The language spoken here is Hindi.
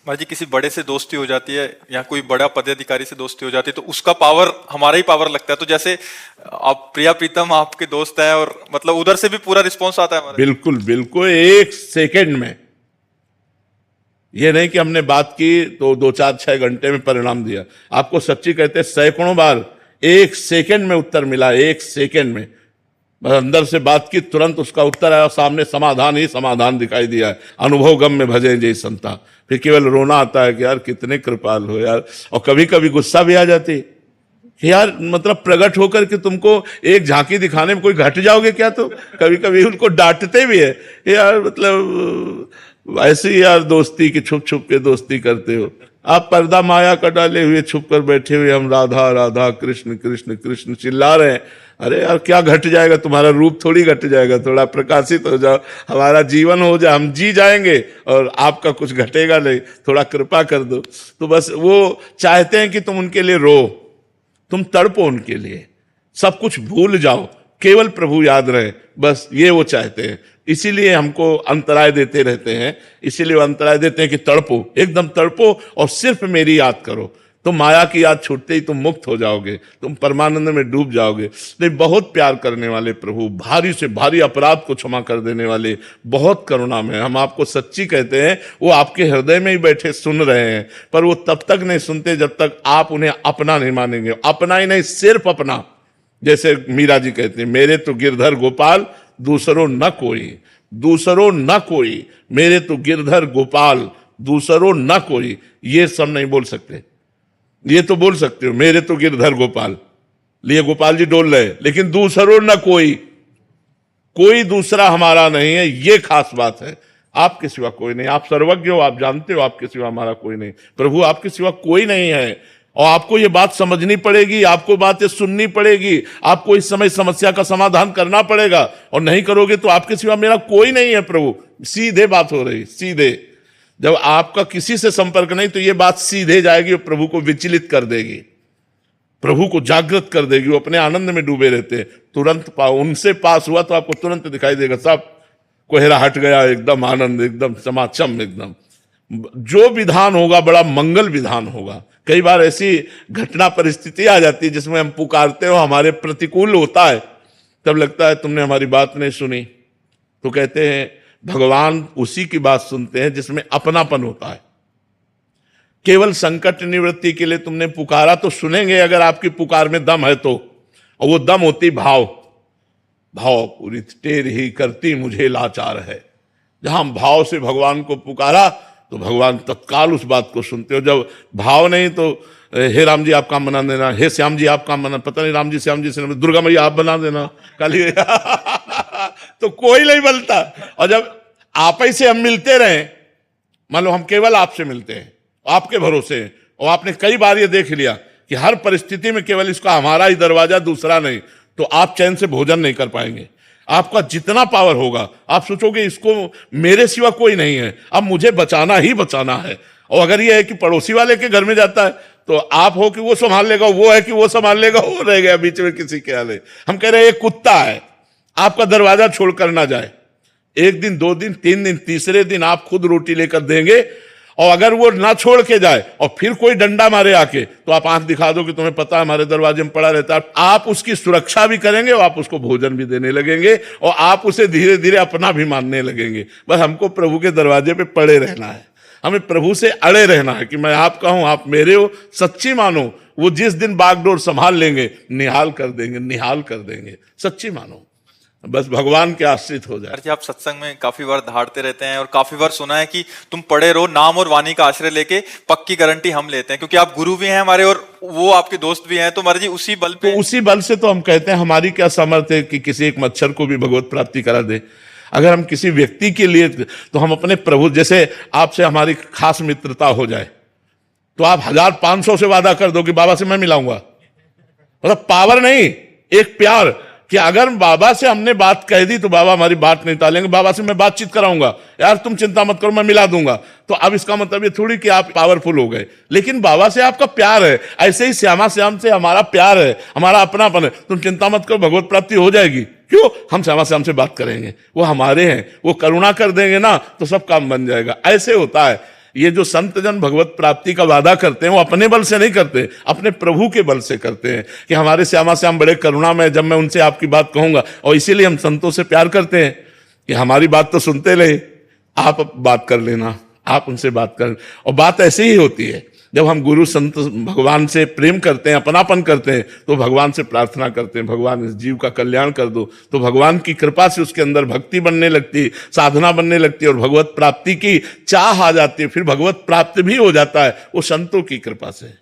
महाराज जी किसी बड़े से दोस्ती हो जाती है या कोई बड़ा पदाधिकारी से दोस्ती हो जाती है तो उसका पावर हमारा ही पावर लगता है। तो जैसे आप प्रिया प्रीतम आपके दोस्त हैं और मतलब उधर से भी पूरा रिस्पॉन्स आता है हमारा। बिल्कुल बिल्कुल, एक सेकंड में। ये नहीं कि हमने बात की तो 2 4 6 घंटे में परिणाम दिया। आपको सच्ची कहते हैं सैकड़ों बार एक सेकंड में उत्तर मिला, एक सेकंड में। बस अंदर से बात की, तुरंत उसका उत्तर आया, सामने समाधान ही समाधान दिखाई दिया है। अनुभव गम में भजे जय संता। फिर केवल रोना आता है कि यार कितने कृपाल हो यार। और कभी कभी गुस्सा भी आ जाती कि यार मतलब प्रकट होकर के तुमको एक झांकी दिखाने में कोई घट जाओगे क्या। तो कभी कभी उनको डांटते भी है यार, मतलब ऐसी यार दोस्ती की छुप छुप के दोस्ती करते हो आप। पर्दा माया का डाले हुए छुप कर बैठे हुए हम राधा राधा कृष्ण कृष्ण कृष्ण चिल्ला रहे हैं। अरे यार क्या घट जाएगा, तुम्हारा रूप थोड़ी घट जाएगा। थोड़ा प्रकाशित हो जाओ, हमारा जीवन हो जाए, हम जी जाएंगे और आपका कुछ घटेगा नहीं। थोड़ा कृपा कर दो। तो बस वो चाहते हैं कि तुम उनके लिए रो, तुम तड़पो उनके लिए, सब कुछ भूल जाओ, केवल प्रभु याद रहे। बस ये वो चाहते हैं। इसीलिए हमको अंतराय देते रहते हैं, इसीलिए वो अंतराय देते हैं कि तड़पो, एकदम तड़पो और सिर्फ मेरी याद करो। तो माया की याद छूटते ही तुम मुक्त हो जाओगे, तुम परमानंद में डूब जाओगे। नहीं, बहुत प्यार करने वाले प्रभु, भारी से भारी अपराध को क्षमा कर देने वाले, बहुत करुणा में। हम आपको सच्ची कहते हैं, वो आपके हृदय में ही बैठे सुन रहे हैं, पर वो तब तक नहीं सुनते जब तक आप उन्हें अपना नहीं मानेंगे। अपना ही नहीं, सिर्फ अपना। जैसे मीरा जी कहते हैं, मेरे तो गिरधर गोपाल दूसरों न कोई, दूसरों न कोई, मेरे तो गिरधर गोपाल दूसरों न कोई। ये सब नहीं बोल सकते, ये तो बोल सकते हो मेरे तो गिरधर गोपाल, लिए गोपाल जी डोल रहे, लेकिन दूसरों न कोई, कोई दूसरा हमारा नहीं है। ये खास बात है। आपके सिवा कोई नहीं, आप सर्वज्ञ हो, आप जानते हो आपके सिवा हमारा कोई नहीं। प्रभु आपके सिवा कोई नहीं है और आपको ये बात समझनी पड़ेगी, आपको बातें सुननी पड़ेगी, आपको इस समय समस्या का समाधान करना पड़ेगा। और नहीं करोगे तो आपके सिवा मेरा कोई नहीं है प्रभु। सीधे बात हो रही, सीधे। जब आपका किसी से संपर्क नहीं तो ये बात सीधे जाएगी और प्रभु को विचलित कर देगी, प्रभु को जागृत कर देगी। वो अपने आनंद में डूबे रहते हैं। तुरंत उनसे पास हुआ तो आपको तुरंत दिखाई देगा, सब कोहरा हट गया, एकदम आनंद, एकदम समाचम, एकदम जो विधान होगा बड़ा मंगल विधान होगा। कई बार ऐसी घटना परिस्थिति आ जाती है जिसमें हम पुकारते हो, हमारे प्रतिकूल होता है, तब लगता है तुमने हमारी बात नहीं सुनी। तो कहते हैं भगवान उसी की बात सुनते हैं जिसमें अपनापन होता है। केवल संकट निवृत्ति के लिए तुमने पुकारा तो सुनेंगे, अगर आपकी पुकार में दम है तो। और वो दम होती भाव। भाव पूरी टेर ही करती मुझे लाचार है। जहां भाव से भगवान को पुकारा तो भगवान तत्काल उस बात को सुनते हो। जब भाव नहीं तो हे राम जी आप काम बना देना, हे श्याम जी आप काम बना, पता नहीं राम जी श्याम जी से, दुर्गा मैया आप बना देना काली तो कोई नहीं बनता। और जब आप ही से हम मिलते रहे, मान लो हम केवल आपसे मिलते हैं, आपके भरोसे हैं, और आपने कई बार ये देख लिया कि हर परिस्थिति में केवल इसका हमारा ही दरवाजा, दूसरा नहीं, तो आप चैन से भोजन नहीं कर पाएंगे। आपका जितना पावर होगा आप सोचोगे इसको मेरे सिवा कोई नहीं है, अब मुझे बचाना ही बचाना है। और अगर ये है कि पड़ोसी वाले के घर में जाता है तो आप हो कि वो संभाल लेगा, वो है कि वो संभाल लेगा, वो रह गया बीच में किसी के आले। हम कह रहे हैं एक कुत्ता है, आपका दरवाजा छोड़कर ना जाए। 1 दिन 2 दिन 3 दिन, तीसरे दिन आप खुद रोटी लेकर देंगे। और अगर वो ना छोड़ के जाए और फिर कोई डंडा मारे आके, तो आप आंख दिखा दो कि तुम्हें पता है हमारे दरवाजे में पड़ा रहता है। आप उसकी सुरक्षा भी करेंगे और आप उसको भोजन भी देने लगेंगे और आप उसे धीरे धीरे अपना भी मानने लगेंगे। बस हमको प्रभु के दरवाजे पे पड़े रहना है, हमें प्रभु से अड़े रहना है कि मैं आपका हूं, आप मेरे हो, सच्ची मानो। वो जिस दिन बागडोर संभाल लेंगे, निहाल कर देंगे, निहाल कर देंगे। सच्ची मानो, बस भगवान के आश्रित हो जाए। आप सत्संग में काफी बार धारते रहते हैं और काफी बार सुना है कि तुम पढ़े रहो, नाम और वाणी का आश्रय लेके पक्की गारंटी हम लेते हैं, क्योंकि आप गुरु भी हैं हमारे और वो आपके दोस्त भी हैं। तो महाराज जी उसी बल पे, तो उसी बल से तो हम कहते हैं हमारी क्या सामर्थ्य है कि किसी एक मच्छर को भी भगवत प्राप्ति करा दे। अगर हम किसी व्यक्ति के लिए, तो हम अपने प्रभु, जैसे आपसे हमारी खास मित्रता हो जाए तो आप 1500 से वादा कर दो कि बाबा से मैं मिलाऊंगा। मतलब पावर नहीं, एक प्यार कि अगर बाबा से हमने बात कह दी तो बाबा हमारी बात नहीं टालेंगे, बाबा से मैं बातचीत कराऊंगा, यार तुम चिंता मत करो मैं मिला दूंगा। तो अब इसका मतलब ये थोड़ी कि आप पावरफुल हो गए, लेकिन बाबा से आपका प्यार है। ऐसे ही श्यामा श्याम से हमारा प्यार है, हमारा अपनापन है। तुम चिंता मत करो, भगवत प्राप्ति हो जाएगी। क्यों? हम श्यामा श्याम से बात करेंगे, वो हमारे हैं, वो करुणा कर देंगे ना तो सब काम बन जाएगा। ऐसे होता है। ये जो संत जन भगवत प्राप्ति का वादा करते हैं वो अपने बल से नहीं करते, अपने प्रभु के बल से करते हैं कि हमारे श्यामा श्याम बड़े करुणा में, जब मैं उनसे आपकी बात कहूंगा, और इसीलिए हम संतों से प्यार करते हैं कि हमारी बात तो सुनते रहे, आप बात कर लेना, आप उनसे बात कर। और बात ऐसी ही होती है, जब हम गुरु संत भगवान से प्रेम करते हैं, अपनापन करते हैं, तो भगवान से प्रार्थना करते हैं, भगवान इस जीव का कल्याण कर दो, तो भगवान की कृपा से उसके अंदर भक्ति बनने लगती, साधना बनने लगती है और भगवत प्राप्ति की चाह आ जाती है, फिर भगवत प्राप्त भी हो जाता है, वो संतों की कृपा से।